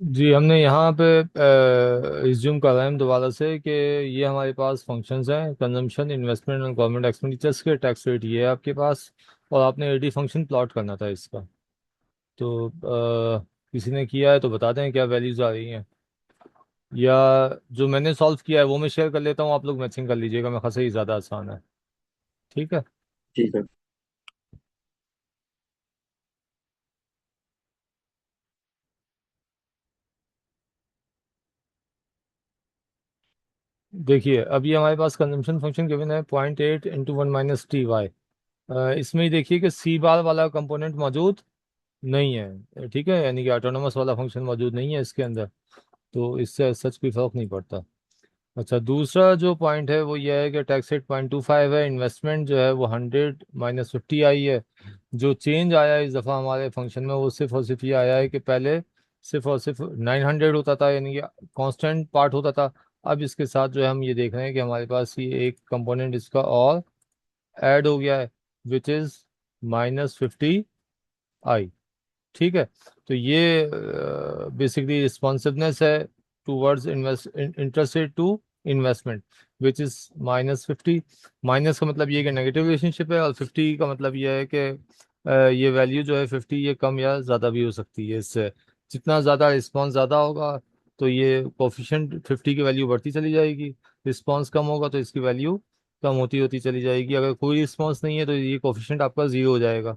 जी हमने यहाँ पे रिज्यूम कर रहे हैं दोबारा से कि ये हमारे पास फंक्शंस हैं, कंजम्पशन, इन्वेस्टमेंट और गवर्नमेंट एक्सपेंडिचर्स के टैक्स रेट ये है आपके पास। और आपने एडी फंक्शन प्लॉट करना था इसका। तो किसी ने किया है तो बता दें क्या वैल्यूज आ रही हैं, या जो मैंने सॉल्व किया है वो मैं शेयर कर लेता हूँ, आप लोग मैचिंग कर लीजिएगा, मैं खासा ही ज़्यादा आसान है। ठीक है। ठीक है। देखिए अब ये हमारे पास कंजम्पशन फंक्शन गिवन है 0.8 × 1 - टी वाई। इसमें ही देखिए कि सी बार वाला कंपोनेंट मौजूद नहीं है, ठीक है, यानी कि ऑटोनोमस वाला फंक्शन मौजूद नहीं है इसके अंदर। तो इससे सच कोई फर्क नहीं पड़ता। अच्छा, दूसरा जो पॉइंट है वो ये है कि टैक्स रेट 0.25 है, इन्वेस्टमेंट जो है वो 100 - 50 आई है। जो चेंज आया है इस दफ़ा हमारे फंक्शन में वो सिर्फ और सिर्फ ये आया है कि पहले सिर्फ और सिर्फ 900 होता था, यानी कि कांस्टेंट पार्ट होता था। अब इसके साथ जो है हम ये देख रहे हैं कि हमारे पास ये एक कंपोनेंट इसका और ऐड हो गया है, विच इज़ -50 आई। ठीक है। तो ये बेसिकली रिस्पॉन्सिवनेस है towards invest interest rate to investment, which is -50। Minus का मतलब ये है कि नेगेटिव रिलेशनशिप है, और 50 का मतलब ये है कि ये वैल्यू जो है 50 ये कम या ज़्यादा भी हो सकती है इससे। जितना ज़्यादा रिस्पॉन्स ज़्यादा होगा तो ये कोफिशिएंट 50 की वैल्यू बढ़ती चली जाएगी। रिस्पॉन्स कम होगा तो इसकी वैल्यू कम होती होती चली जाएगी। अगर कोई रिस्पॉन्स नहीं है तो ये कोफिशिएंट आपका ज़ीरो हो जाएगा।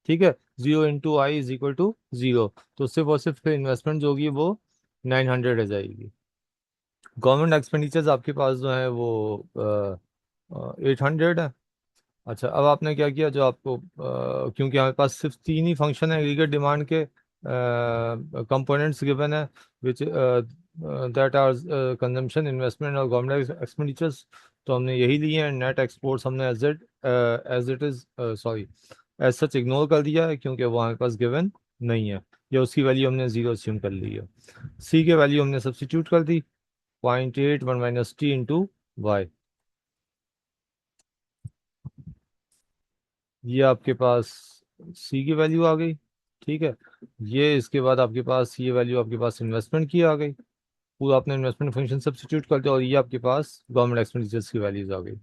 ठीक है। 0 × i = 0। तो सिर्फ और सिर्फ इन्वेस्टमेंट जो होगी वो 900 रह जाएगी। गवर्नमेंट एक्सपेंडिचर्स आपके पास जो है वो 800 है। अच्छा, अब आपने क्या किया, जो आपको क्योंकि हमारे पास सिर्फ तीन ही फंक्शन है एग्रीगेट डिमांड के, कंपोनेंट्स गिवन है, which that are consumption, investment और गवर्नमेंट एक्सपेंडिचर्स। तो हमने यही लिए हैं। नेट एक्सपोर्ट्स हमने as it is sorry as such ignore कर दिया है, क्योंकि वो हमारे पास गिवन नहीं है, या उसकी वैल्यू हमने जीरो अस्यूम कर ली है। सी के वैल्यू हमने सब्स्टिट्यूट कर दी, 0.81 - t × y। ये आपके पास सी की वैल्यू आ गई। ठीक है। ये इसके बाद आपके पास ये वैल्यू आपके पास इन्वेस्टमेंट की आ गई। पूरा आपने इन्वेस्टमेंट फंक्शन सब्स्टिट्यूट कर दिया, और ये आपके पास गवर्नमेंट एक्सपेंडिचर्स की वैल्यूज आ गई।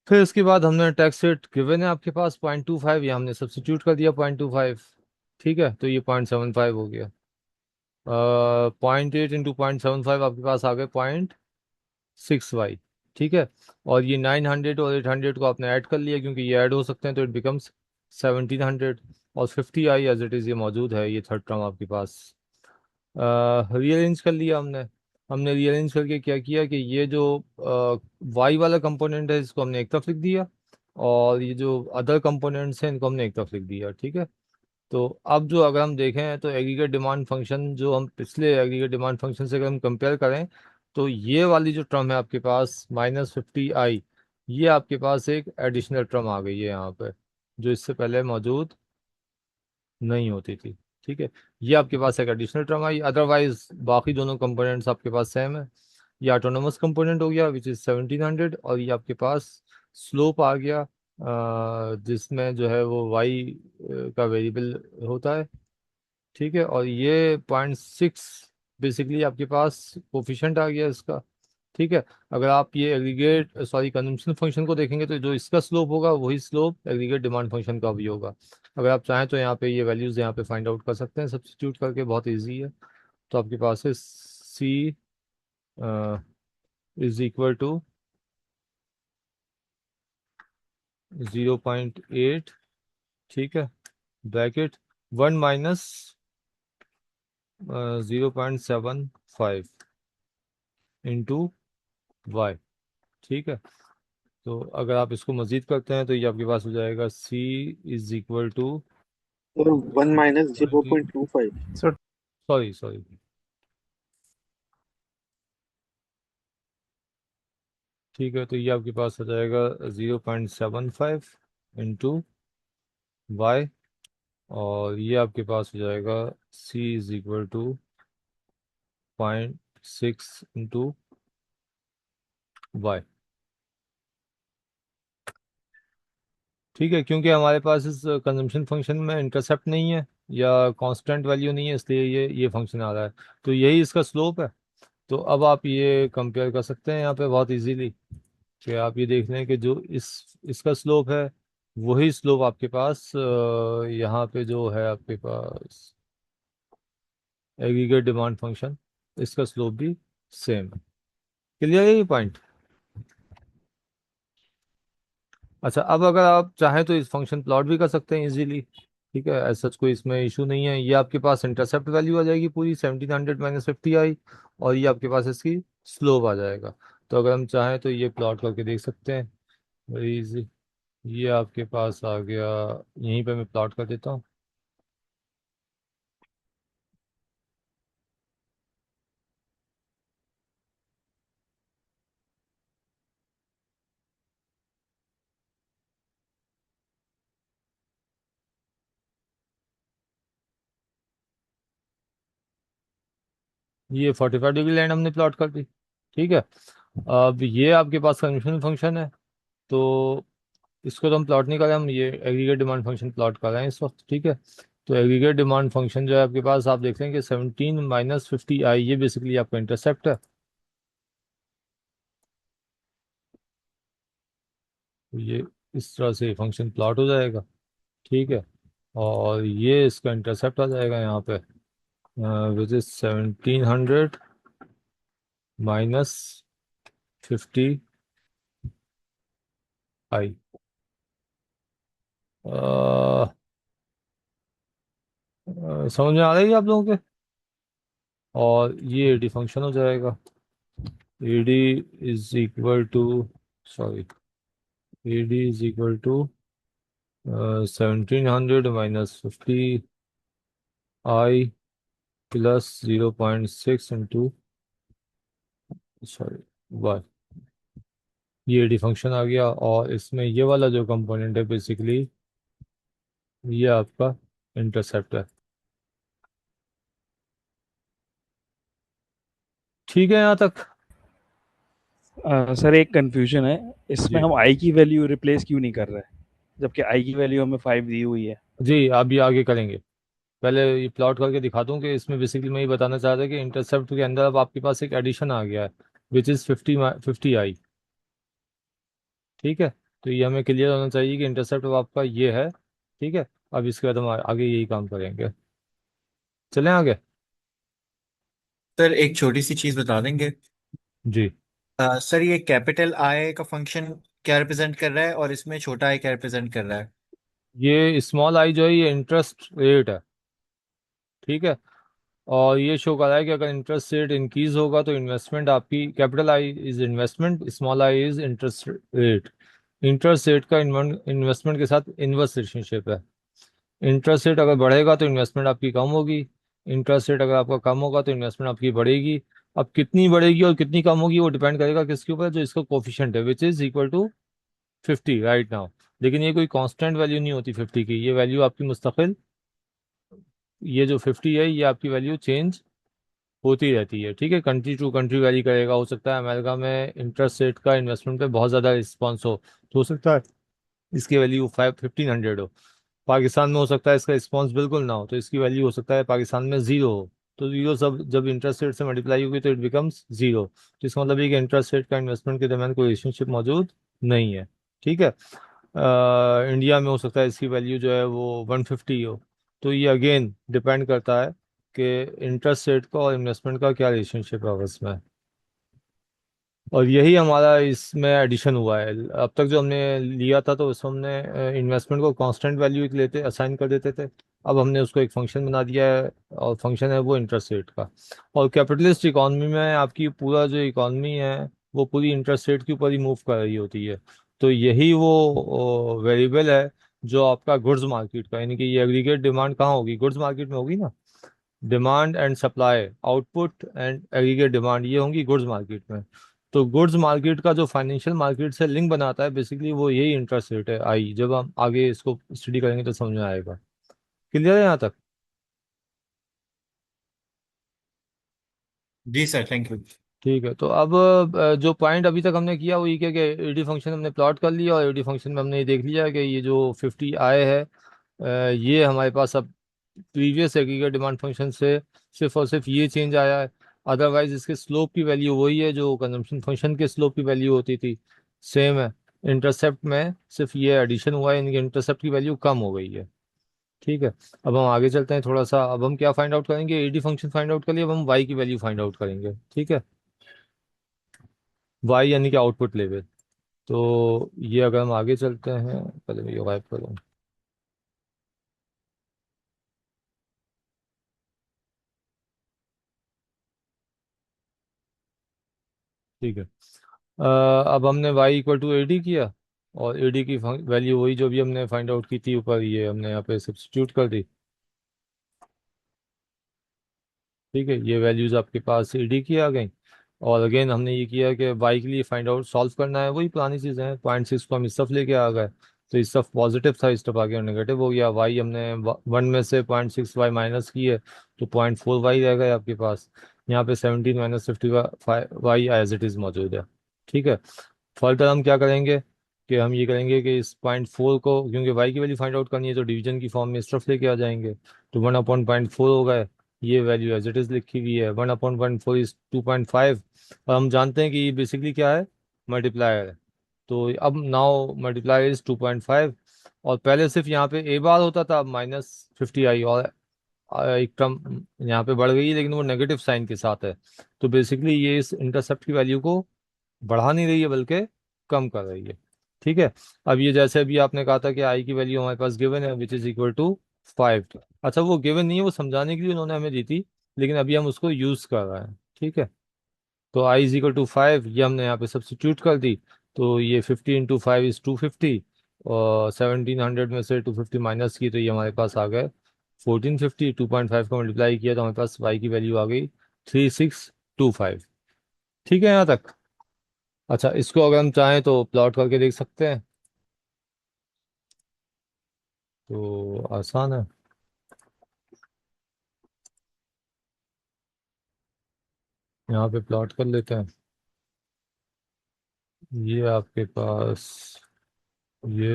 फिर इसके बाद हमने टैक्स रेट गिवन है आपके पास 0.25, ये हमने सब्स्टिट्यूट कर दिया 0.25। ठीक है। तो ये 0.75 हो गया। 0.8 × 0.75 आपके पास आ गए 0.6 y। ठीक है। और ये 900 और 800 को आपने ऐड कर लिया, क्योंकि ये ऐड हो सकते हैं, तो इट बिकम्स 1700। और 50 i एज इट इज़ ये मौजूद है, ये थर्ड टर्म आपके पास। रीअरेंज कर लिया हमने। हमने रीअरेंज करके क्या किया कि ये जो वाई वाला कंपोनेंट है इसको हमने एक तरफ लिख दिया, और ये जो अदर कंपोनेंट्स हैं इनको हमने एक तरफ लिख दिया। ठीक है। तो अब जो अगर हम देखें तो एग्रीगेट डिमांड फंक्शन, जो हम पिछले एग्रीगेट डिमांड फंक्शन से अगर हम कंपेयर करें, तो ये वाली जो टर्म है आपके पास -50 i, ये आपके पास एक एडिशनल टर्म आ गई है यहाँ पे, जो इससे पहले मौजूद नहीं होती थी। ठीक है। ये आपके पास एक एडिशनल टर्म आई, अदरवाइज बाकी दोनों कंपोनेंट्स आपके पास सेम है। ये ऑटोनोमस कंपोनेंट हो गया विच इज 1700, और ये आपके पास स्लोप आ गया, जिसमें जो है वो वाई का वेरिएबल होता है। ठीक है। और ये 0.6 बेसिकली आपके पास कोफिशिएंट आ गया इसका। ठीक है। अगर आप ये एग्रीगेट सॉरी कंजम्पशन फंक्शन को देखेंगे तो जो इसका स्लोप होगा वही स्लोप एग्रीगेट डिमांड फंक्शन का भी होगा। अगर आप चाहें तो यहाँ पे ये वैल्यूज यहाँ पे फाइंड आउट कर सकते हैं सब्स्टिट्यूट करके, बहुत इजी है। तो आपके पास है सी = 0.8। ठीक है। Bracket 1 - 0.75 into Y. ठीक है। तो अगर आप इसको मजीद करते हैं तो ये आपके पास हो जाएगा C = और 1 - 20। 0.25। सर। Sorry sorry. ठीक है। तो ये आपके पास हो जाएगा 0.75 इंटू वाई, और ये आपके पास हो जाएगा C = 0.6 इंटू वाई। ठीक है। क्योंकि हमारे पास इस कंजम्पशन फंक्शन में इंटरसेप्ट नहीं है, या कांस्टेंट वैल्यू नहीं है, इसलिए ये फंक्शन आ रहा है। तो यही इसका स्लोप है। तो अब आप ये कंपेयर कर सकते हैं यहाँ पे बहुत इजीली, कि आप ये देख लें कि जो इसका स्लोप है, वही स्लोप आपके पास यहाँ पे जो है आपके पास एग्रीगेट डिमांड फंक्शन, इसका स्लोप भी सेम है। क्लियर है ये पॉइंट? अच्छा, अब अगर आप चाहें तो इस फंक्शन प्लॉट भी कर सकते हैं इजीली। ठीक है, ऐसा कोई इसमें इशू नहीं है। ये आपके पास इंटरसेप्ट वैल्यू आ जाएगी पूरी 1700 - 50 आई, और ये आपके पास इसकी स्लोप आ जाएगा। तो अगर हम चाहें तो ये प्लॉट करके देख सकते हैं, वेरी इजी। ये आपके पास आ गया, यहीं पे मैं प्लॉट कर देता हूँ। ये 45 डिग्री लाइन हमने प्लॉट कर दी। ठीक है, अब ये आपके पास कन्वेंशनल फंक्शन है, तो इसको तो हम प्लॉट नहीं कर रहे, हम ये एग्रीगेट डिमांड फंक्शन प्लॉट कर रहे हैं इस वक्त। ठीक है, तो एग्रीगेट डिमांड फंक्शन जो है आपके पास, आप देख रहे हैं कि 17 - 50 आई, ये बेसिकली आपका इंटरसेप्ट है। तो ये इस तरह से फंक्शन प्लॉट हो जाएगा। ठीक है, और ये इसका इंटरसेप्ट आ जाएगा यहाँ पे, विच इज 1700 - 50 आई। समझ में आ रही है आप लोगों के? और ये एडी फंक्शन हो जाएगा। AD is equal to, sorry, AD is equal to 1700 - 50 I plus 0.6 into, sorry, Y. ये एडी फंक्शन आ गया, और इसमें ये वाला जो कंपोनेंट है बेसिकली, ये आपका इंटरसेप्ट है। ठीक है यहाँ तक? सर एक कंफ्यूजन है, इसमें जी। हम आई की वैल्यू रिप्लेस क्यों नहीं कर रहे हैं, जबकि आई की वैल्यू हमें 5 दी हुई है। जी, आप ये आगे करेंगे। पहले ये प्लॉट करके दिखा दूं कि इसमें बेसिकली मैं ये बताना चाह रहा था कि इंटरसेप्ट के अंदर अब आपके पास एक एडिशन आ गया है, विच इज़ 50 आई। ठीक है, तो ये हमें क्लियर होना चाहिए कि इंटरसेप्ट अब आपका ये है। ठीक है, अब इसके बाद हम आगे यही काम करेंगे। चलें आगे। सर एक छोटी सी चीज बता देंगे। जी। सर ये कैपिटल आई का फंक्शन क्या रिप्रेजेंट कर रहा है और इसमें छोटा आई क्या रिप्रेजेंट कर रहा है? ये स्मॉल आई जो है, ये इंटरेस्ट रेट है। ठीक है, और ये शो कर रहा है कि अगर इंटरेस्ट रेट इंक्रीज होगा तो इन्वेस्टमेंट आपकी, capital I is investment, small I is interest rate. Interest rate का इन्वेस्टमेंट के साथ इनवर्स रिलेशनशिप है। इंटरेस्ट रेट अगर बढ़ेगा तो इन्वेस्टमेंट आपकी कम होगी, इंटरेस्ट रेट अगर आपका कम होगा तो इन्वेस्टमेंट आपकी बढ़ेगी। अब कितनी बढ़ेगी और कितनी कम होगी वो डिपेंड करेगा किसके ऊपर, जो इसका कोफिशिएंट है, which is equal to 50 right now. लेकिन ये कोई कांस्टेंट वैल्यू नहीं होती 50 की, ये वैल्यू आपकी मुस्तकिल, ये जो 50 है ये आपकी वैल्यू चेंज होती रहती है। ठीक है, कंट्री टू कंट्री वैरी करेगा। हो सकता है अमेरिका में इंटरेस्ट रेट का इन्वेस्टमेंट पे बहुत ज़्यादा रिस्पॉन्स हो, तो हो सकता है इसकी वैल्यू 1500 हो। पाकिस्तान में हो सकता है इसका रिस्पॉन्स बिल्कुल ना हो, तो इसकी वैल्यू हो सकता है पाकिस्तान में जीरो हो। तो जीरो सब जब इंटरेस्ट रेट से मल्टीप्लाई होगी तो इट बिकम्स जीरो। तो इसका मतलब ये कि इंटरेस्ट रेट का इन्वेस्टमेंट के दरमियान कोई रिलेशनशिप मौजूद नहीं है। ठीक है, इंडिया में हो सकता है इसकी वैल्यू जो है वो 150 हो। तो ये अगेन डिपेंड करता है कि इंटरेस्ट रेट का और इन्वेस्टमेंट का क्या रिलेशनशिप है आपस में। और यही हमारा इसमें एडिशन हुआ है। अब तक जो हमने लिया था तो उसमें हमने इन्वेस्टमेंट को कांस्टेंट वैल्यू एक लेते असाइन कर देते थे। अब हमने उसको एक फंक्शन बना दिया है, और फंक्शन है वो इंटरेस्ट रेट का। और कैपिटलिस्ट इकॉनमी में आपकी पूरा जो इकॉनमी है वो पूरी इंटरेस्ट रेट के ऊपर ही मूव कर रही होती है। तो यही वो वेरिएबल है जो आपका गुड्स मार्केट का, यानी कि ये एग्रीगेट डिमांड कहाँ होगी, गुड्स मार्केट में होगी ना। Demand and supply, output and aggregate demand, ये होंगी गुड्स मार्केट में। तो गुड्स मार्केट का जो फाइनेंशियल मार्केट से लिंक बनाता है बेसिकली वो यही इंटरेस्ट रेट है आई। जब हम आगे इसको स्टडी करेंगे तो समझ में आएगा। क्लियर है यहाँ तक? जी सर, थैंक यू। ठीक है, तो अब जो पॉइंट अभी तक हमने किया वो ये क्या कि एडी फंक्शन हमने प्लॉट कर लिया, और एडी फंक्शन में हमने ये देख लिया कि ये जो 50 आए है, ये हमारे पास अब प्रीवियस एग्रीगेट डिमांड फंक्शन से सिर्फ और सिर्फ ये चेंज आया है, अदरवाइज इसके स्लोप की वैल्यू वही है जो कंजम्पशन फंक्शन के स्लोप की वैल्यू होती थी, सेम है। इंटरसेप्ट में सिर्फ ये एडिशन हुआ है, इनके इंटरसेप्ट की वैल्यू कम हो गई है। ठीक है, अब हम आगे चलते हैं थोड़ा सा। अब हम क्या फाइंड आउट करेंगे, एडी फंक्शन फाइंड आउट कर लिया, अब हम वाई की वैल्यू फाइंड आउट करेंगे। ठीक है, वाई यानी कि आउटपुट लेवल। तो ये अगर हम आगे चलते हैं, पहले मैं ये गायब करूँ। ठीक है, अब हमने y equal to A D किया, और ए डी की वैल्यू वही जो भी हमने फाइंड आउट की थी ऊपर, ये हमने यहाँ पे सब्स्टिट्यूट कर दी। ठीक है, ये वैल्यूज आपके पास ए डी की आ गई। और अगेन हमने ये किया कि y के लिए फाइंड आउट सॉल्व करना है, वही पुरानी चीज़ें हैं। 0.6 को हम इस तरफ लेके आ गए, तो इस तरफ पॉजिटिव था, इस तरफ आ गया नेगेटिव हो गया। y हमने 1 में से 0.6 y माइनस किए, तो 0.4 y रह गए आपके पास। यहाँ पे 17 minus 55 y as it is मौजूद है। ठीक है, फर्दर हम क्या करेंगे कि हम ये करेंगे कि इस 0.4 को, क्योंकि y की वैल्यू फाइंड आउट करनी है, तो डिवीजन की फॉर्म में इस तरफ लेके आ जाएंगे। तो 1/0.4 हो गए, ये वैल्यू एज इट इज लिखी हुई है। 1/0.4 इज 2.5, और हम जानते हैं कि ये बेसिकली क्या है, मल्टीप्लायर है। तो अब नाउ मल्टीप्लायर इज 2.5, और पहले सिर्फ यहाँ पे ए बार होता था, अब -50 आई, और एक टर्म यहाँ पे बढ़ गई है, लेकिन वो नेगेटिव साइन के साथ है। तो बेसिकली ये इस इंटरसेप्ट की वैल्यू को बढ़ा नहीं रही है, बल्कि कम कर रही है। ठीक है, अब ये जैसे अभी आपने कहा था कि आई की वैल्यू हमारे पास गिवन है, विच इज इक्वल टू 5। अच्छा, वो गिवन नहीं है, वो समझाने के लिए उन्होंने हमें दी थी, लेकिन अभी हम उसको यूज कर रहे हैं। ठीक है, तो आई इज इक्वल टू 5, ये हमने यहाँ पे सब्सटीट्यूट कर दी। तो ये 50 × 5 इज 250, और 1700 में से 250 माइनस की, तो ये हमारे पास आ गए 1450। 2.5 का मल्टीप्लाई किया तो हमारे पास वाई की वैल्यू आ गई 3625। ठीक है यहाँ तक। अच्छा, इसको अगर हम चाहें तो प्लॉट करके देख सकते हैं, तो आसान है। यहाँ पे प्लॉट कर लेते हैं। ये आपके पास, ये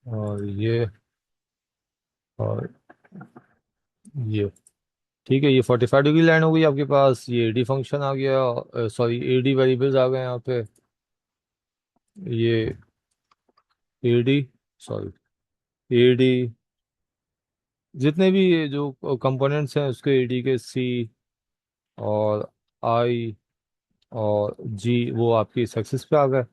और ये और ये। ठीक है, ये 45 डिग्री लाइन हो गई आपके पास, ये एडी फंक्शन आ गया, सॉरी एडी वेरिएबल्स आ गए यहाँ पे। ये एडी, सॉरी एडी, जितने भी ये जो कंपोनेंट्स हैं उसके एडी के सी और आई और जी, वो आपकी इस एक्सिस पे आ गए।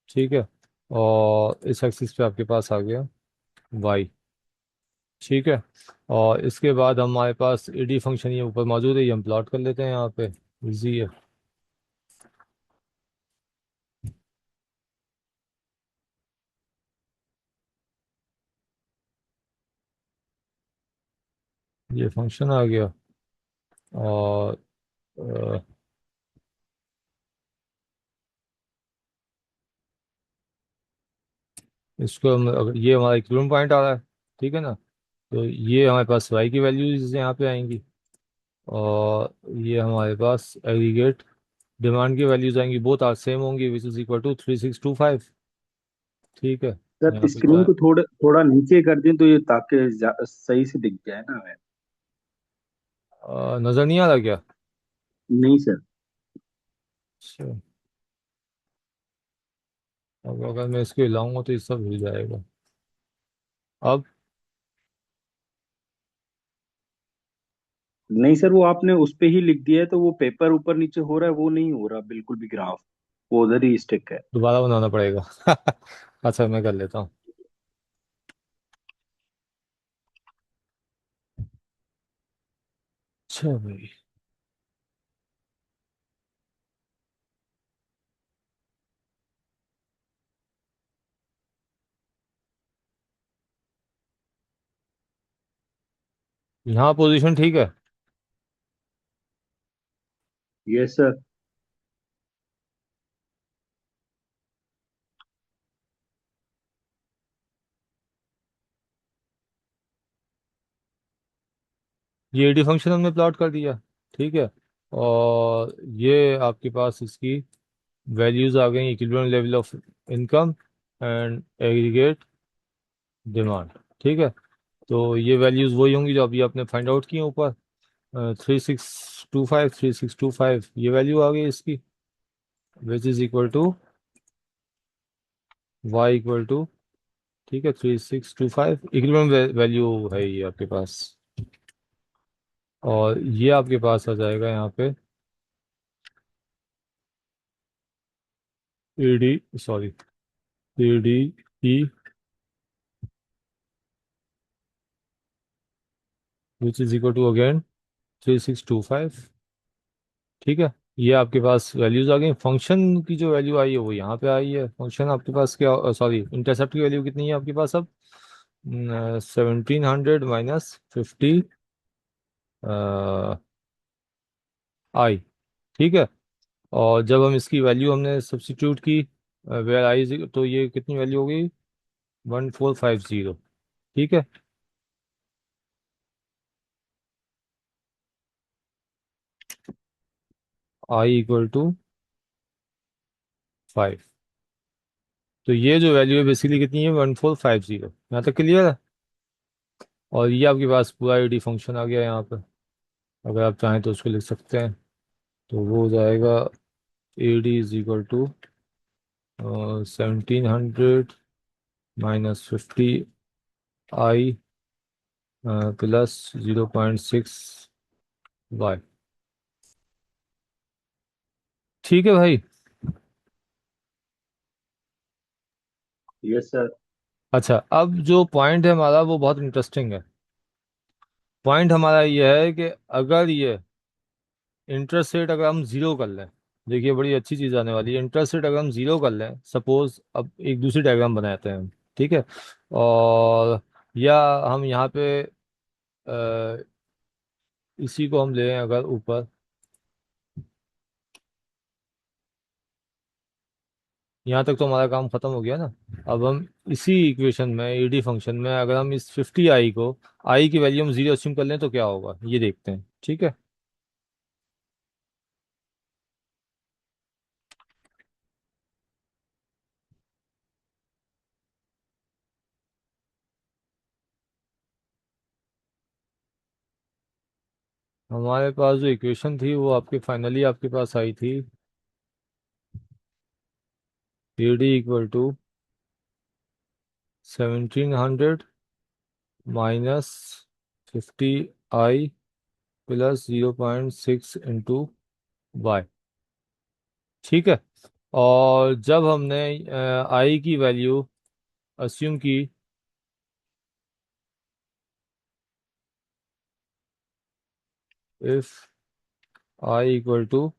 ठीक है, और इस एक्सिस पे आपके पास आ गया वाई। ठीक है, और इसके बाद हमारे पास ईडी फंक्शन ये ऊपर मौजूद है, ये हम प्लॉट कर लेते हैं यहाँ पे, इजी है। ये फंक्शन आ गया, और अ, इसको हम ये हमारा इक्विलिब्रियम पॉइंट आ रहा है। ठीक है ना, तो ये हमारे पास वाई की वैल्यूज यहाँ पे आएंगी, और ये हमारे पास एग्रीगेट डिमांड की वैल्यूज आएंगी, बोथ आर सेम होंगी, विच इज इक्वल टू 3625। ठीक है, सर यहाँ पे स्क्रीन क्या को थोड़ा थोड़ा नीचे कर दें तो ये ताकि सही से दिख जाए ना हमें। नजर नहीं आ रहा क्या? नहीं सर। अच्छा, अब अगर मैं इसको हिलाऊंगा तो ये सब हिल जाएगा। अब नहीं सर, वो आपने उस पे ही लिख दिया है, तो वो पेपर ऊपर नीचे हो रहा है, वो नहीं हो रहा बिल्कुल भी ग्राफ, वो उधर ही स्टिक है। दोबारा बनाना पड़ेगा। अच्छा, मैं कर लेता हूँ। अच्छा भाई, यहाँ पोजीशन ठीक है। Yes sir. ये एडी फंक्शन हमने प्लॉट कर दिया। ठीक है, और ये आपके पास इसकी वैल्यूज आ गई, equilibrium level of income and aggregate demand. ठीक है, तो ये वैल्यूज़ वही होंगी जो अभी आपने फाइंड आउट की हैं ऊपर। 3625 ये वैल्यू आ गई इसकी, which is equal to Y equal to, ठीक है, 3625 इक्विलिब्रियम वैल्यू है ये आपके पास। और ये आपके पास आ जाएगा यहाँ पे A D, sorry, A D E, which is equal to again 3625। ठीक है, ये आपके पास वैल्यूज आ गई। फंक्शन की जो वैल्यू आई है वो यहाँ पे आई है। फंक्शन आपके पास क्या, सॉरी, इंटरसेप्ट की वैल्यू कितनी है आपके पास अब? 1700 - 50 आई। ठीक है, और जब हम इसकी वैल्यू हमने सब्स्टिट्यूट की वेयर आई, तो ये कितनी वैल्यू हो गई? 1450। ठीक है, आई इक्वल टू 5। तो ये जो वैल्यू है बेसिकली कितनी है? 1450। यहाँ तक क्लियर है? और ये आपके पास पूरा एडी फंक्शन आ गया यहाँ पर। अगर आप चाहें तो उसको लिख सकते हैं। तो वो हो जाएगा A D is equal to 1700 - 50 I plus 0.6 Y. ठीक है भाई। Yes sir. अच्छा, अब जो पॉइंट है हमारा वो बहुत इंटरेस्टिंग है। पॉइंट हमारा ये है कि अगर ये इंटरेस्ट रेट अगर हम ज़ीरो कर लें, देखिए बड़ी अच्छी चीज़ आने वाली है। इंटरेस्ट रेट अगर हम ज़ीरो कर लें, सपोज अब एक दूसरी डायग्राम बनाते हैं हम, ठीक है, और या हम यहाँ पे अ, इसी को हम लें अगर ऊपर, यहाँ तक तो हमारा काम खत्म हो गया ना। अब हम इसी इक्वेशन में, ईडी फंक्शन में, अगर हम इस 50 आई को, आई की वैल्यू हम जीरो अस्यूम कर लें तो क्या होगा ये देखते हैं। ठीक है, हमारे पास जो इक्वेशन थी वो आपके फाइनली आपके पास आई थी, ED equal to 1700 minus 50 I plus 0.6 into Y. ठीक है, और जब हमने आई की वैल्यू अस्यूम की if I equal to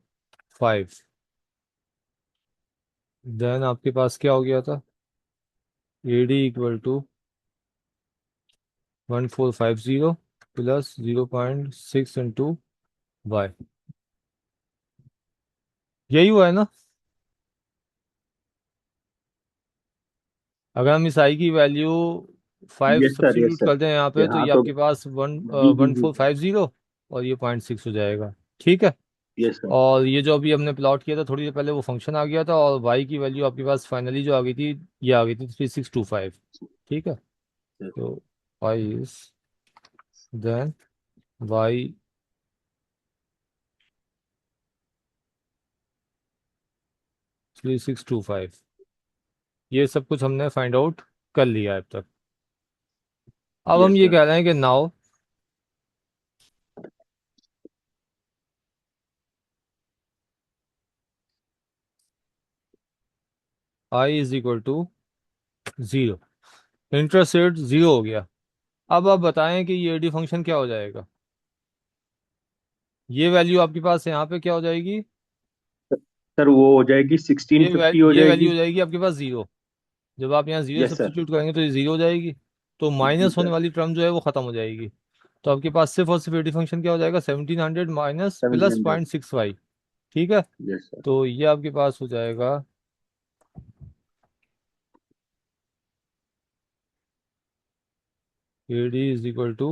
5, then आपके पास क्या हो गया था? A D equal to 1450 plus 0.6 into Y. यही हुआ है ना? अगर हम इस आई की value 5 yes sir. Yes substitute sir. करते हैं यहाँ पे, तो हाँ ये तो आपके पास वन जी जी वन जी। फोर फाइव जीरो और ये 0.6 हो जाएगा। ठीक है, यस सर। और ये जो अभी हमने प्लॉट किया था थोड़ी देर पहले वो फंक्शन आ गया था, और वाई की वैल्यू आपके पास फाइनली जो आ गई थी, ये आ गई थी 3625। ठीक है, तो वाई इज, देन वाई 3625। ये सब कुछ हमने फाइंड आउट कर लिया है अब तक। अब हम यस ये सर। कह रहे हैं कि now I is equal to zero, interest rate zero हो गया। अब आप बताएं कि ये एडी फंक्शन क्या हो जाएगा? ये वैल्यू आपके पास यहाँ पे क्या हो जाएगी? सर वो हो जाएगी 1650 हो ये वैल्यू जाएगी। हो जाएगी आपके पास जीरो। जब आप यहाँ जीरो यस सर। सब्स्टिट्यूट करेंगे तो ये जीरो हो जाएगी। तो जी माइनस होने सर। वाली टर्म जो है वो खत्म हो जाएगी। तो आपके पास सिर्फ और सिर्फ एडी फंक्शन क्या हो जाएगा? 1700 माइनस प्लस 1700। 0.6 वाई। ठीक है, यस सर। तो ये आपके पास हो जाएगा A D is equal to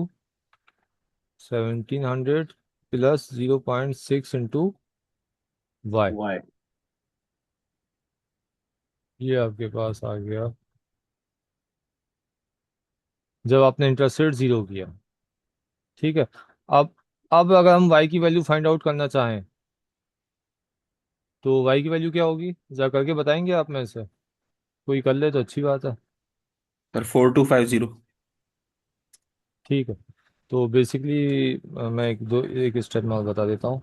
1700 plus 0.6 into Y. Y. ये आपके पास आ गया जब आपने इंटरेस्ट रेट ज़ीरो किया। ठीक है। अब अब अगर हम y की वैल्यू फाइंड आउट करना चाहें तो y की वैल्यू क्या होगी, जरा करके बताएंगे आप में से, कोई कर ले तो अच्छी बात है। सर 4250। ठीक है। तो बेसिकली मैं एक स्टेप में और बता देता हूँ।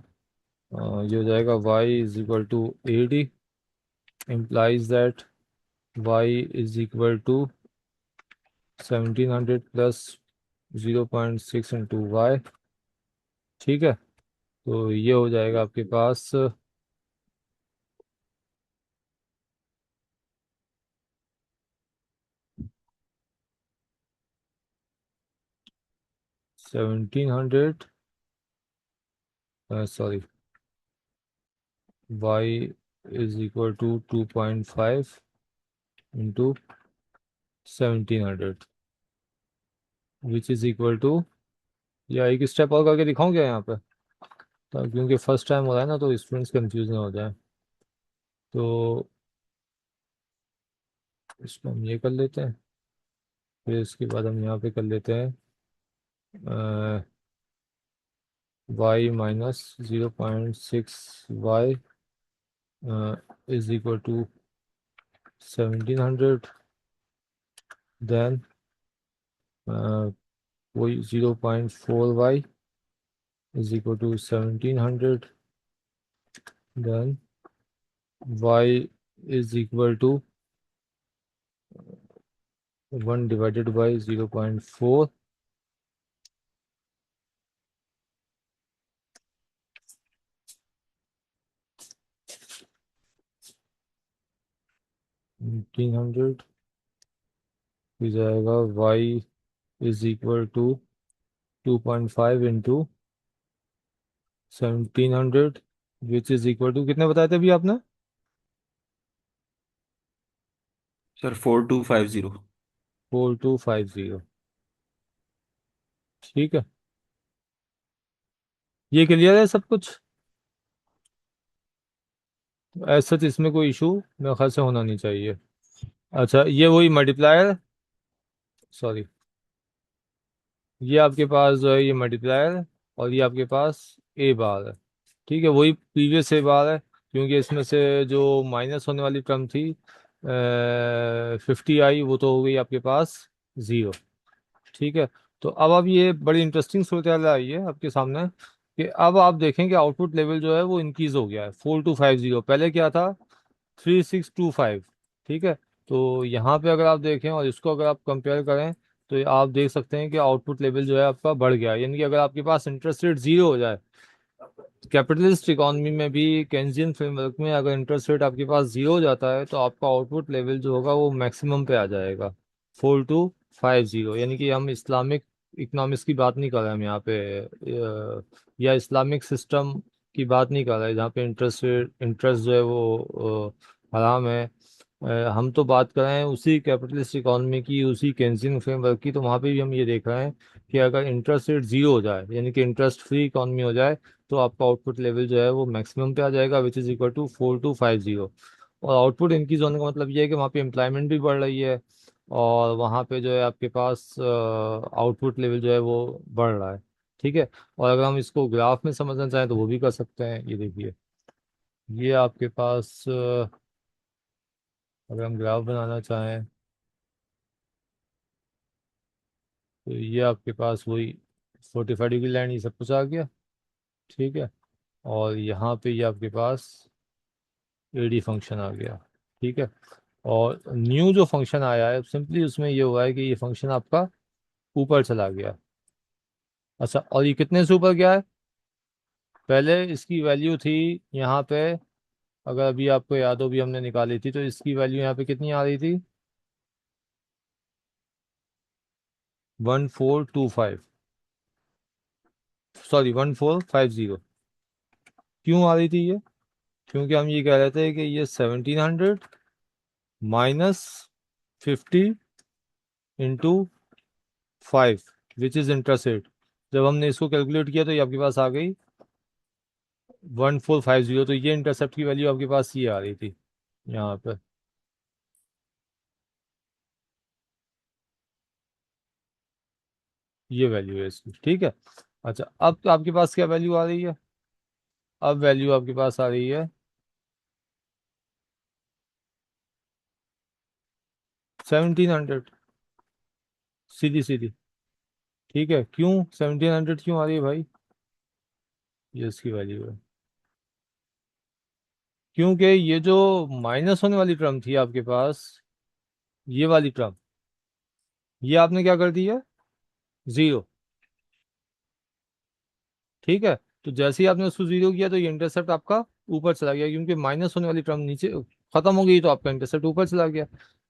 ये हो जाएगा y is equal to A D, implies that y is equal to 1700 plus 0.6 into Y. ठीक है। तो ये हो जाएगा आपके पास 1700, sorry, y is equal to 2.5 into 1700 which is equal to, या एक स्टेप और करके दिखाऊं क्या यहाँ पे, तो क्योंकि फर्स्ट टाइम हो रहा है ना तो स्टूडेंट्स कंफ्यूज ना हो जाए। तो इसको हम ये कर लेते हैं, फिर इसके बाद हम यहाँ पे कर लेते हैं y minus 0.6 y is equal to 1700, then वही 0.4 y is equal to 1700, then y is equal to 1 divided by 0.4, eighteen hundred हो जाएगा। y is equal to 2.5 into 1700 which is equal to, कितने बताए थे अभी आपने? सर 4250। 4250। ठीक है। ये क्लियर है सब कुछ? ऐसा तो इसमें कोई इशू मेरे ख्याल से होना नहीं चाहिए। अच्छा, ये वही मल्टीप्लायर, सॉरी, ये आपके पास जो है ये मल्टीप्लायर है, और ये आपके पास ए बार है। ठीक है, वही प्रीवियस ए बार है, क्योंकि इसमें से जो माइनस होने वाली टर्म थी 50 आई, वो तो हो गई आपके पास ज़ीरो। ठीक है। तो अब ये बड़ी इंटरेस्टिंग सूरत हाल आई है आपके सामने कि अब आप देखें कि आउटपुट लेवल जो है वो इंक्रीज हो गया है 4250, पहले क्या था 3625। ठीक है। तो यहाँ पे अगर आप देखें और इसको अगर आप कंपेयर करें तो आप देख सकते हैं कि आउटपुट लेवल जो है आपका बढ़ गया है। यानी कि अगर आपके पास इंटरेस्ट रेट जीरो हो जाए, कैपिटलिस्ट इकोनॉमी में भी केन्जियन फ्रेमवर्क में अगर इंटरेस्ट रेट आपके पास जीरो हो जाता है तो आपका आउटपुट लेवल जो होगा वो मैक्सिमम पे आ जाएगा 4250। यानी कि हम इस्लामिक इकोनॉमिक्स की बात नहीं कर रहे हैं हम यहाँ पे, या इस्लामिक सिस्टम की बात नहीं कर रहे हैं जहाँ पे इंटरेस्ट जो है वो हराम है। हम तो बात कर रहे हैं उसी कैपिटलिस्ट इकोनॉमी की, उसी केन्जियन फ्रेमवर्क की। तो वहाँ पे भी हम ये देख रहे हैं कि अगर इंटरेस्ट रेट जीरो हो जाए, यानी कि इंटरेस्ट फ्री इकोनॉमी हो जाए, तो आपका आउटपुट लेवल जो है वो मैक्सिमम पे आ जाएगा विच इज इक्वल टू 4250। और आउटपुट इंक्रीज होने का मतलब ये है कि वहाँ पे एम्प्लॉयमेंट भी बढ़ रही है, और वहाँ पे जो है आपके पास आउटपुट लेवल जो है वो बढ़ रहा है। ठीक है। और अगर हम इसको ग्राफ में समझना चाहें तो वो भी कर सकते हैं। ये देखिए, ये आपके पास अगर हम ग्राफ बनाना चाहें तो ये आपके पास वही 45 डिग्री लाइन, ये सब कुछ आ गया। ठीक है। और यहाँ पे ये आपके पास एडी फंक्शन आ गया। ठीक है। और न्यू जो फंक्शन आया है सिंपली उसमें ये हुआ है कि ये फंक्शन आपका ऊपर चला गया। अच्छा, और ये कितने से ऊपर गया है? पहले इसकी वैल्यू थी यहाँ पे, अगर अभी आपको याद हो भी हमने निकाली थी, तो इसकी वैल्यू यहाँ पे कितनी आ रही थी? 1425, सॉरी 1450। क्यों आ रही थी ये? क्योंकि हम ये कह रहे थे कि ये 1700 minus 50 into 5 which is interest rate. जब हमने इसको कैलकुलेट किया तो ये आपके पास आ गई 1450। तो ये इंटरसेप्ट की वैल्यू आपके पास ये आ रही थी यहाँ पे। ये वैल्यू है इसकी, ठीक है। अच्छा, अब तो आपके पास क्या वैल्यू आ रही है? अब वैल्यू आपके पास आ रही है 1700, सीधी सीधी। ठीक है, क्यों 1700 क्यों आ रही है भाई? ये इसकी वैल्यू है, क्योंकि ये जो माइनस होने वाली टर्म थी आपके पास, ये वाली टर्म, ये आपने क्या कर दी है? जीरो। ठीक है, तो जैसे ही आपने उसको जीरो किया तो ये इंटरसेप्ट आपका ऊपर चला गया, क्योंकि माइनस होने वाली टर्म नीचे खत्म हो गई, तो आपका इंटरसेप्ट ऊपर चला गया।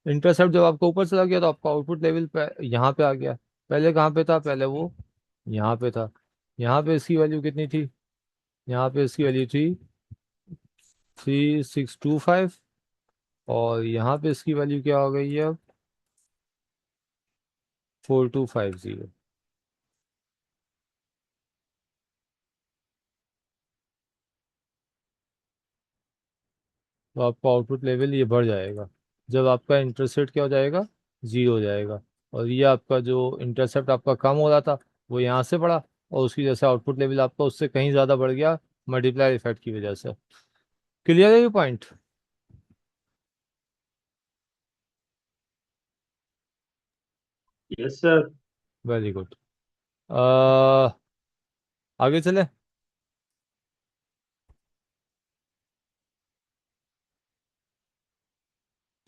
इंटरसेप्ट जब आपका ऊपर चला गया तो आपका आउटपुट लेवल पे यहाँ पे आ गया। पहले कहाँ पे था? पहले वो यहाँ पे था। यहाँ पे इसकी वैल्यू कितनी थी? यहाँ पे इसकी वैल्यू थी 3625, और यहाँ पे इसकी वैल्यू क्या हो गई है अब? 4250। तो आपका आउटपुट लेवल ये बढ़ जाएगा जब आपका इंटरसेप्ट क्या हो जाएगा? जीरो हो जाएगा। और ये आपका जो इंटरसेप्ट आपका कम हो रहा था वो यहाँ से बढ़ा, और उसकी वजह से आउटपुट लेवल आपका उससे कहीं ज़्यादा बढ़ गया, मल्टीप्लाई इफेक्ट की वजह से। क्लियर है ये point? Yes sir. Very good. आगे चले।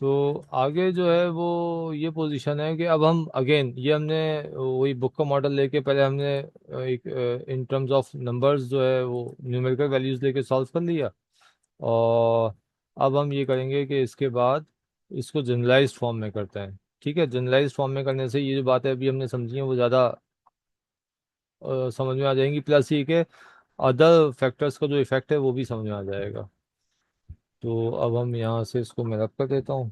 तो आगे जो है वो ये पोजीशन है कि अब हम अगेन, ये हमने वही बुक का मॉडल लेके पहले हमने एक इन टर्म्स ऑफ नंबर्स जो है वो न्यूमेरिकल वैल्यूज लेके सॉल्व कर लिया। और अब हम ये करेंगे कि इसके बाद इसको जनरलाइज्ड फॉर्म में करते हैं। ठीक है, जनरलाइज्ड फॉर्म में करने से ये जो बातें अभी हमने समझी हैं वो ज़्यादा समझ में आ जाएंगी, प्लस ये कि अदर फैक्टर्स का जो इफेक्ट है वो भी समझ में आ जाएगा। तो अब हम यहाँ से इसको मैं रब कर देता हूँ।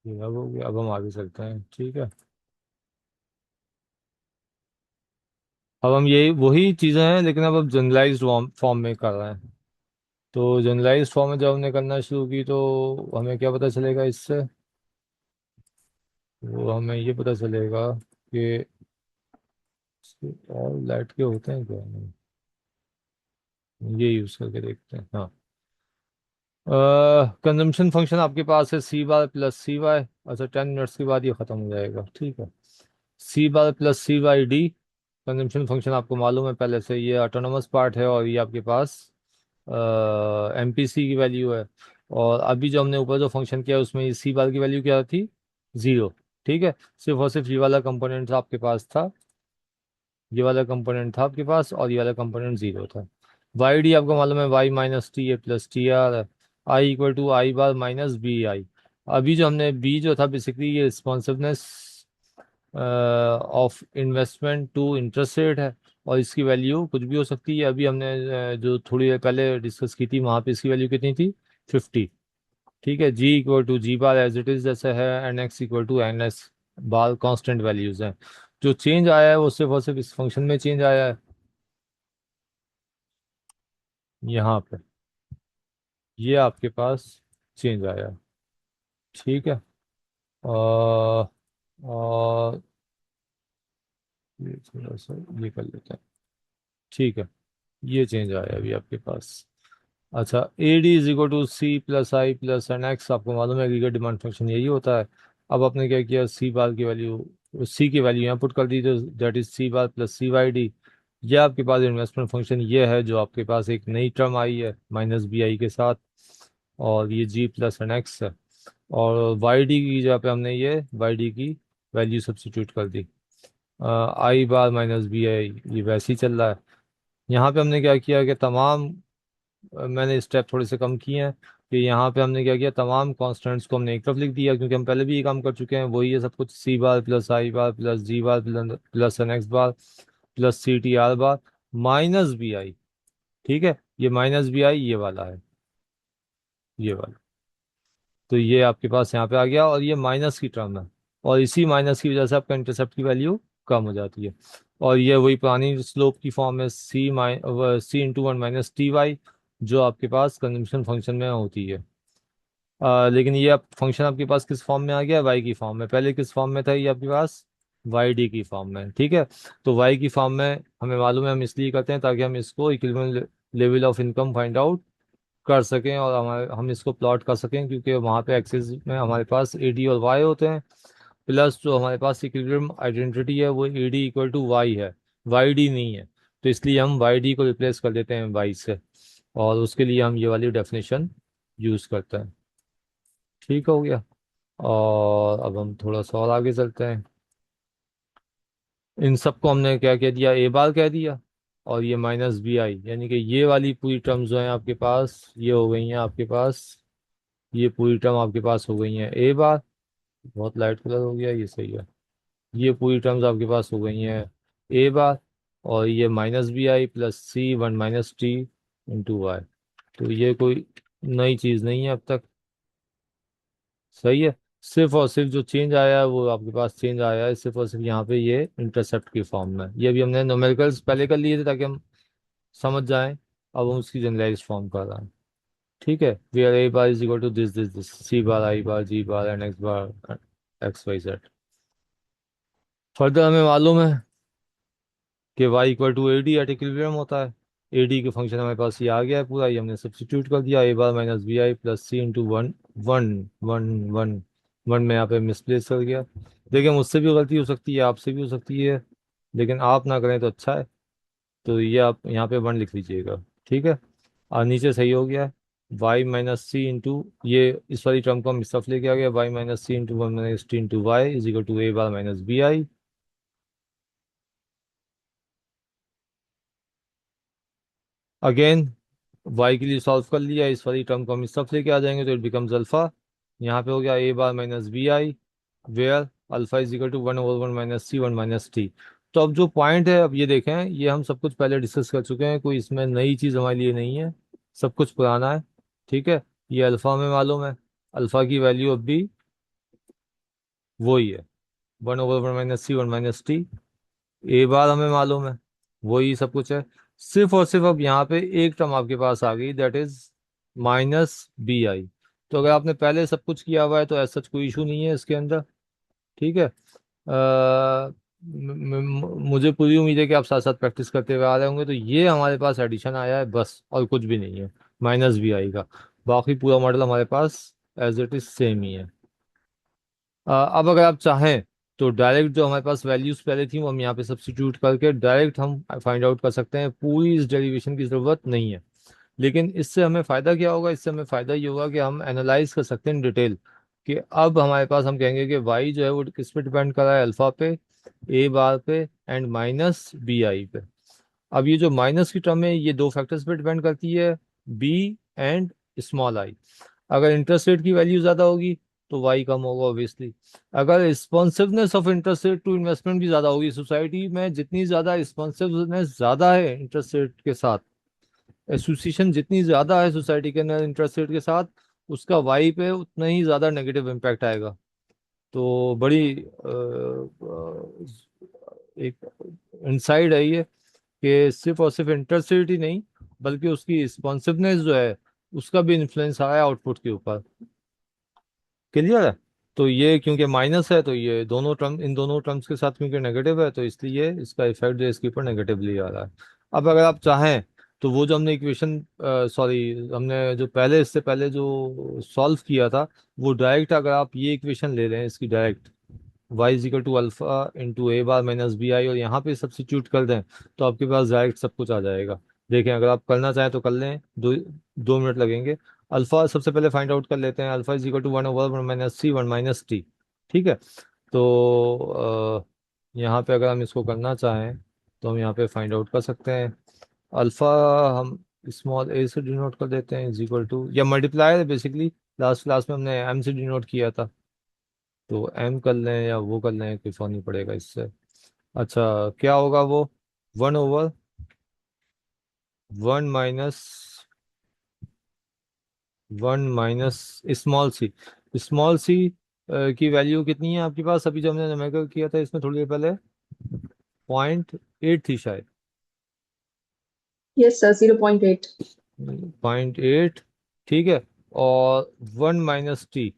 ये रब हो गया, अब हम आगे चलते हैं। ठीक है, अब हम यही वही चीज़ें हैं, लेकिन अब जनरलाइज्ड फॉर्म में कर रहे हैं। तो जनरलाइज्ड फॉर्म में जब हमने करना शुरू की तो हमें क्या पता चलेगा इससे? वो हमें ये पता चलेगा कि और लाइट के होते हैं क्या? नहीं, ये यूज़ करके देखते हैं। हाँ, कंजम्पशन फंक्शन आपके पास है सी बार प्लस सी वाई। अच्छा, 10 मिनट्स के बाद ये ख़त्म हो जाएगा। ठीक है, सी bar plus C Y D consumption function आपको मालूम है पहले से, ये ऑटोनोमस पार्ट है और ये आपके पास एम पी सी की वैल्यू है। और अभी जो हमने ऊपर जो फंक्शन किया उसमें सी बार की वैल्यू क्या थी? ज़ीरो। ठीक है, सिर्फ और सिर्फ ये वाला कंपोनेंट आपके पास था, ये वाला कंपोनेंट था आपके पास, और ये वाला कंपोनेंट जीरो था। वाई डी आपको मालूम है, Y minus T A plus T R, I equal to I bar minus B I. अभी जो हमने बी जो था बेसिकली ये responsiveness of investment to interest rate है, और इसकी वैल्यू कुछ भी हो सकती है। अभी हमने जो थोड़ी देर पहले डिस्कस की थी वहाँ पे इसकी वैल्यू कितनी थी? 50। ठीक है, G equal to G bar as it is जैसे है, N X equal to N S bar constant values हैं। जो चेंज आया है वो सिर्फ और सिर्फ इस फंक्शन में चेंज आया है, यहाँ पे ये आपके पास चेंज आया है। ठीक है, और ये थोड़ा सा ये कर लेते हैं। ठीक है, ये चेंज आया अभी आपके पास। अच्छा, A D is equal to C plus I plus N X, आपको मालूम है कि डिमांड फंक्शन यही होता है। अब आपने क्या किया, सी बार की वैल्यू, सी की वैल्यू यहाँ पुट कर दी, तो that is C bar plus C Y D. ये आपके पास इन्वेस्टमेंट फंक्शन ये है, जो आपके पास एक नई टर्म आई है माइनस बी आई के साथ, और ये जी प्लस एन एक्स है। और वाई डी की जगह पे हमने ये वाई डी की वैल्यू सब्सिट्यूट कर दी, आई बार माइनस बी आई, ये वैसे ही चल रहा है। यहाँ पे हमने क्या किया कि तमाम मैंने स्टेप थोड़े से कम किए हैं, कि यहाँ पे हमने क्या किया, तमाम कॉन्स्टेंट्स को हमने एक तरफ लिख दिया, क्योंकि हम पहले भी ये काम कर चुके हैं, वही है सब कुछ। C bar plus I bar plus G bar plus N X bar plus C T R bar minus B I. ठीक है, ये माइनस बी आई ये वाला है, ये वाला। तो ये आपके पास यहाँ पे आ गया, और ये माइनस की टर्म है, और इसी माइनस की वजह से आपका इंटरसेप्ट की वैल्यू कम हो जाती है। और ये वही पुरानी स्लोप की फॉर्म है, C into one minus T Y, जो आपके पास कंजम्पशन फंक्शन में होती है। लेकिन ये अब फंक्शन आपके पास किस फॉर्म में आ गया, वाई की फॉर्म में। पहले किस फॉर्म में था ये आपके पास, वाई डी की फॉर्म में, ठीक है। तो वाई की फॉर्म में हमें मालूम है, हम इसलिए करते हैं ताकि हम इसको equilibrium level of income find out कर सकें और हम इसको प्लॉट कर सकें, क्योंकि वहाँ पे एक्सिस में हमारे पास ए डी और वाई होते हैं, प्लस जो हमारे पास इक्विलिब्रियम आइडेंटिटी है वो A D equal to Y है, वाई डी नहीं है। तो इसलिए हम वाई डी को रिप्लेस कर देते हैं वाई से, और उसके लिए हम ये वाली डेफिनेशन यूज़ करते हैं। ठीक हो गया। और अब हम थोड़ा सा और आगे चलते हैं। इन सबको हमने क्या कह दिया, ए बार कह दिया, और ये माइनस बी आई, यानी कि ये वाली पूरी टर्म्स जो हैं आपके पास ये हो गई हैं आपके पास, ये पूरी टर्म आपके पास हो गई हैं ए बार। बहुत लाइट कलर हो गया, ये सही है। ये पूरी टर्म्स आपके पास हो गई हैं ए बार, और ये minus B I plus C one minus T into Y. तो ये कोई नई चीज़ नहीं है अब तक, सही है। सिर्फ और सिर्फ जो चेंज आया है वो आपके पास चेंज आया है सिर्फ और सिर्फ यहाँ पे ये इंटरसेप्ट की फॉर्म में। ये भी हमने न्यूमेरिकल्स पहले कर लिए थे ताकि हम समझ जाएं, अब हम उसकी जनरलाइज फॉर्म कर रहे हैं। ठीक है, where A bar is equal to this this this, C bar I bar G bar and X bar X Y Z. Further हमें मालूम है कि y equal to A D at equilibrium होता है। ए डी के function हमारे पास ये आ गया है पूरा, ये हमने सब्स्टिट्यूट कर दिया, A bar minus B I plus C into one one one one one में यहाँ पे मिसप्लेस कर गया। देखिए मुझसे भी गलती हो सकती है, आपसे भी हो सकती है, लेकिन आप ना करें तो अच्छा है। तो ये आप यहाँ पे वन लिख लीजिएगा, ठीक है। और नीचे सही हो गया, वाई माइनस सी इंटू, ये इस वाली टर्म को हम इस तरफ लेके आ गया, Y minus C into one minus T into Y is equal to A bar minus B I. Again y के लिए सॉल्व कर लिया, इस वाली टर्म को हम इस तरफ लेके आ जाएंगे तो इट बिकम्स अल्फा। यहाँ पे हो गया A bar minus B I, where alpha is equal to one over one minus C one minus T. तो अब जो पॉइंट है, अब ये देखें, ये हम सब कुछ पहले डिस्कस कर चुके हैं, कोई इसमें नई चीज़ हमारे लिए नहीं है, सब कुछ पुराना है, ठीक है। ये अल्फा हमें मालूम है, अल्फा की वैल्यू अब भी वही है, one over one minus C one minus T. ए बार हमें मालूम है, वही सब कुछ है। सिर्फ और सिर्फ अब यहाँ पे एक टर्म आपके पास आ गई, that is minus B I. तो अगर आपने पहले सब कुछ किया हुआ है तो ऐसा कोई इशू नहीं है इसके अंदर, ठीक है। मुझे पूरी उम्मीद है कि आप साथ साथ प्रैक्टिस करते हुए आ रहे होंगे। तो ये हमारे पास एडिशन आया है बस, और कुछ भी नहीं है माइनस बी आई का। बाकी पूरा मॉडल हमारे पास एज इट इज सेम ही है। अब अगर आप चाहें तो डायरेक्ट जो हमारे पास वैल्यूज पहले थी वो हम यहाँ पे सब्स्टिट्यूट करके डायरेक्ट हम फाइंड आउट कर सकते हैं, पूरी इस डेरिवेशन की ज़रूरत नहीं है। लेकिन इससे हमें फ़ायदा क्या होगा, इससे हमें फ़ायदा ये होगा कि हम एनालाइज कर सकते हैं डिटेल, कि अब हमारे पास हम कहेंगे कि वाई जो है वो किस पे डिपेंड कर रहा है, अल्फ़ा पे, ए बार पे एंड माइनस बी आई पे। अब ये जो माइनस की टर्म है ये दो फैक्टर्स पे डिपेंड करती है, बी एंड स्मॉल आई। अगर इंटरेस्ट रेट की वैल्यू ज़्यादा होगी तो वाई कम होगा ऑब्वियसली। अगर responsiveness of interest rate to investment भी ज़्यादा होगी, सोसाइटी में जितनी ज़्यादा रिस्पॉन्सिवनेस ज़्यादा है इंटरेस्ट रेट के साथ, एसोसिएशन जितनी ज़्यादा है सोसाइटी के अंदर इंटरेस्ट रेट के साथ, उसका वाई पे उतना ही ज़्यादा नेगेटिव इम्पैक्ट आएगा। तो बड़ी एक इनसाइड है ये, कि सिर्फ और सिर्फ इंटरेस्ट रेट ही नहीं बल्कि उसकी रिस्पॉन्सिवनेस जो है उसका भी इन्फ्लुएंस आ रहा है आउटपुट के ऊपर। क्लियर है। तो ये क्योंकि माइनस है तो ये दोनों टर्म, इन दोनों टर्म्स के साथ क्योंकि नेगेटिव है तो इसलिए इसका इफेक्ट जो है इसके ऊपर नेगेटिवली आ रहा है। अब अगर आप चाहें तो वो जो हमने इक्वेशन, सॉरी, हमने जो पहले, इससे पहले जो सॉल्व किया था, वो डायरेक्ट अगर आप ये इक्वेशन ले लें इसकी direct, y is equal to alpha into A bar minus B I, और यहाँ पे सब्स्टिट्यूट कर दें तो आपके पास डायरेक्ट सब कुछ आ जाएगा। देखें अगर आप करना चाहें तो कर लें, 2 मिनट लगेंगे। अल्फा सबसे पहले फाइंड आउट कर लेते हैं, alpha is equal to one over one minus C one minus T, ठीक है। तो यहाँ पे अगर हम इसको करना चाहें तो हम यहाँ पे फाइंड आउट कर सकते हैं। अल्फा हम स्मॉल ए से डिनोट कर देते हैं, इज इक्वल टू, या मल्टीप्लाई बेसिकली, लास्ट क्लास में हमने एम से डिनोट किया था, तो एम कर लें या वो कर लें, कोई फर्क नहीं पड़ेगा इससे। अच्छा, क्या होगा वो, one over one minus one minus small C, small C की वैल्यू कितनी है आपके पास, अभी जो हमने न्यूमेरिकल किया था इसमें थोड़ी देर पहले, 0.8 थी शायद, Yes, sir, 0.8. 0.8, ठीक है। और 1 - t,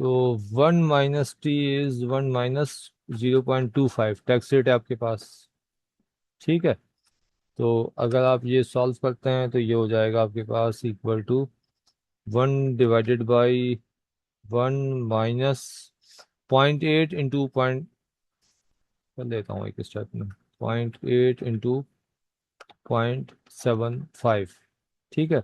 तो 1 - t इज 1 - 0.25 टैक्स रेट है आपके पास। ठीक है, तो अगर आप ये सॉल्व करते हैं तो ये हो जाएगा आपके पास इक्वल टू 1/1 - 0.8 इंटू पॉइंट कर देता हूँ एक स्टेप में, 0.8 इंटू 0.75। ठीक है,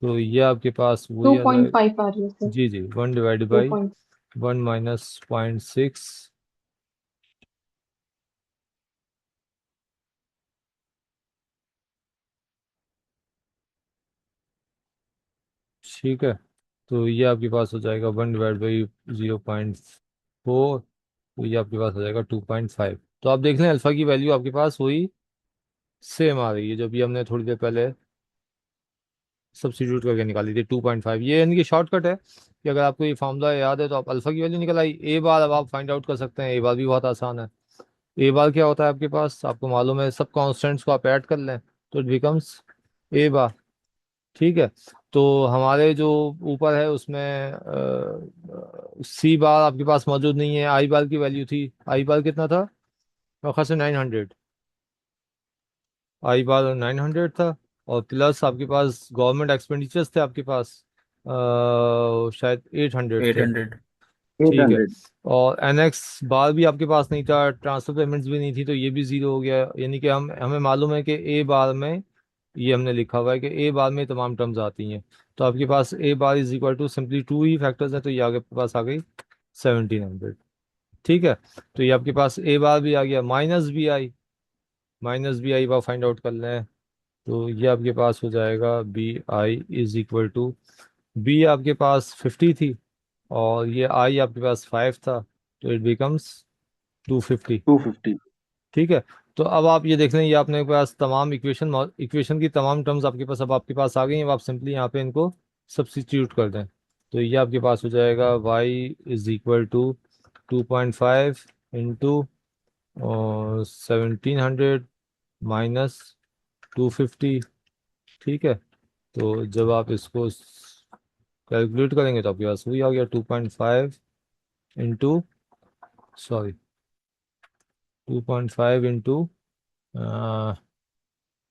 तो ये आपके पास टू वही आ पॉइंट जाएगा। फाइव आ रही है सर। जी जी, 1 टू / पॉइंट 1 - 0.6। ठीक है, तो ये आपके पास हो जाएगा 1/0.4, तो ये आपके पास हो जाएगा 2.5। तो आप देख लें अल्फ़ा की वैल्यू आपके पास वही सेम आ रही है जो भी हमने थोड़ी देर पहले सब्स्टिट्यूट करके निकाली थी, 2.5। ये यानी कि शॉर्टकट है कि अगर आपको ये फार्मूला याद है तो आप अल्फ़ा की वैल्यू निकल आई, ए बार अब आप फाइंड आउट कर सकते हैं। ए बार भी बहुत आसान है। ए बार क्या होता है आपके पास, आपको मालूम है, सब कॉन्स्टेंट्स को आप ऐड कर लें तो इट बिकम्स ए बार। ठीक है, तो हमारे जो ऊपर है उसमें सी बार आपके पास मौजूद नहीं है। आई बार की वैल्यू थी, आई बार कितना था, मेरे ख्याल से 900, आई बार 900 था। और प्लस आपके पास गवर्नमेंट एक्सपेंडिचर्स थे आपके पास, शायद 800 थे। 800। एट ठीक है, हंड्रेड और एनएक्स बार भी आपके पास नहीं था, ट्रांसफर पेमेंट्स भी नहीं थी, तो ये भी जीरो हो गया। यानी कि हमें मालूम है कि ए बार में, ये हमने लिखा हुआ है कि ए बार में तमाम टर्म्स आती हैं। तो आपके पास A bar is equal to simply two ही फैक्टर्स हैं, तो ये आपके पास आ गई 1700। ठीक है, तो ये आपके पास ए बार भी आ गया, minus B I bar find out कर लें, तो ये आपके पास हो जाएगा BI is equal to, B आपके पास 50 थी और ये आई आपके पास 5 था, तो इट बिकम्स 250। 250। ठीक है, तो अब आप ये देख लें, ये आपने पास तमाम इक्वेशन की तमाम टर्म्स आपके पास अब आपके पास आ गई हैं। अब आप सिंपली यहाँ पे इनको सब्स्टिट्यूट कर दें, तो ये आपके पास हो जाएगा y is equal to 2.5 into 1700 minus 250। ठीक है, तो जब आप इसको कैलकुलेट करेंगे तो आपके पास वही आ गया 2.5 इंटू, सॉरी, 2.5 इंटू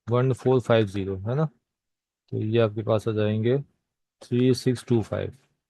1450, है ना। तो ये आपके पास आ जाएंगे 3625।